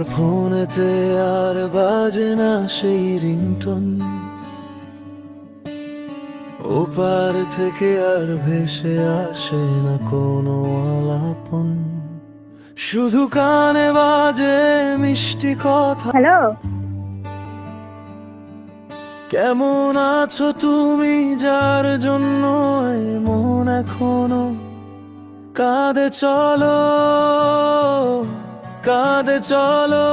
আমার ফোনেতে আর বাজে না সেই রিংটোন, ওপার থেকে আর ভেসে আসে না কোনো আলাপন, শুধু কানে বাজে মিষ্টি কথা। হ্যালো, কেমন আছো তুমি, যার জন্য এই মন এখনো কাঁদে, চলো কাঁদে চলো।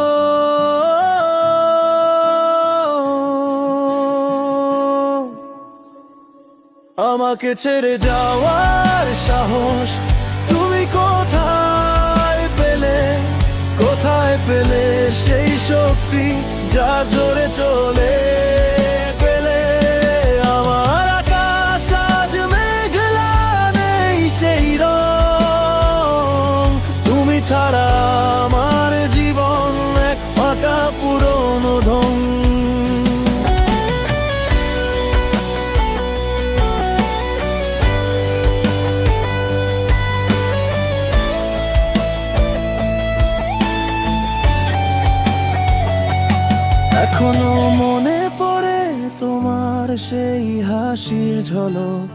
আমাকে ছেড়ে যাওয়ার সাহস তুমি কোথায় পেলে, কোথায় পেলে সেই শক্তি যার জোরে চলে পেলে। আমার আকাশ আজ মেঘলা নেই সেই রং, তুমি ছাড়া আমার জীবন এক ফাঁকা পুরনো ঢং। এখনো মনে পড়ে তোমার সেই হাসির ঝলক,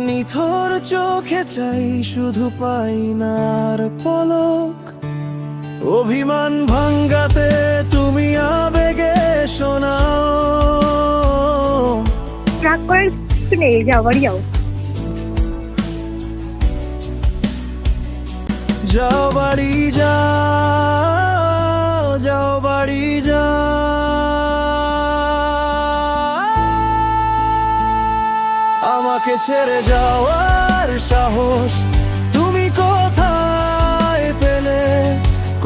নিথর চোখে চাই শুধু পাই না আর পলক। অভিমান ভাঙ্গাতে তুমি আবেগে শোনাও, রাগ করার কিছু নেই, যাও বাড়ি যাও। যাও বাড়ি যাও, যাও বাড়ি যাও। আমাকে ছেড়ে যাওয়ার সাহস তুমি কোথায় পেলে,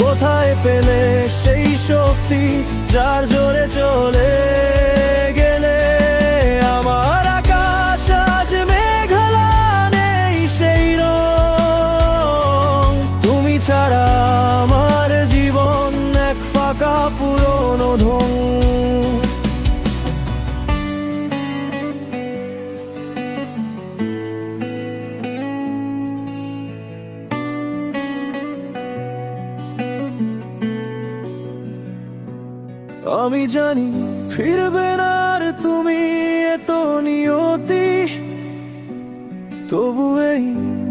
কোথায় পেলে সেই শক্তি যার জোরে চলে গেলে। আমার আকাশ আজ মেঘলা নেই সেই রং, তুমি ছাড়া আমার জীবন এক ফাঁকা পুরনো ঢং। আমি জানি ফিরবে না আর তুমি এত নিয়তি, তবু এই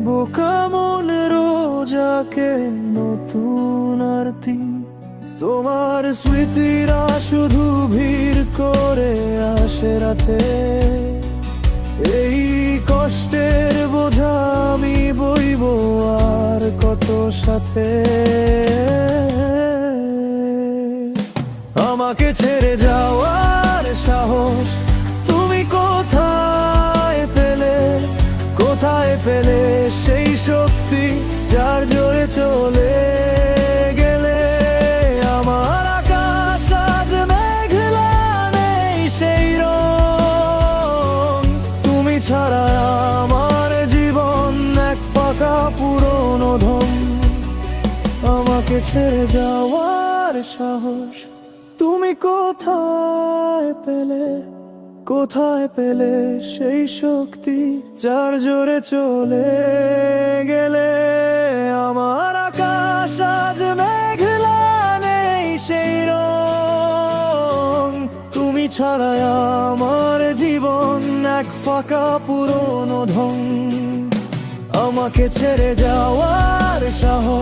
বোকা মনে রোজাকে নতুন আরতি। তোমার স্মৃতিরা শুধু ভিড় করে আসে রাতে, এই কষ্টের বোঝা আমি বইব আর কত সাথে। আমাকে ছেড়ে যাওয়ার সাহস তুমি কোথায় পেলে, কোথায় পেলে সেই শক্তি যার জোরে চলে গেলে। আমার আকাশ আজ মেঘলা নেই সেই রং, তুমি ছাড়া আমার জীবন এক ফাঁকা পুরনো ঢং। আমাকে ছেড়ে যাওয়ার সাহস তুমি কোথায় পেলে, কোথায় পেলে সেই শক্তি যার জোরে চলে গেলে। আমার আকাশ আজ মেঘলা নেই সেই রং, তুমি ছাড়া আমার জীবন এক ফাঁকা পুরনো ঢং। আমাকে ছেড়ে যাওয়ার সাহস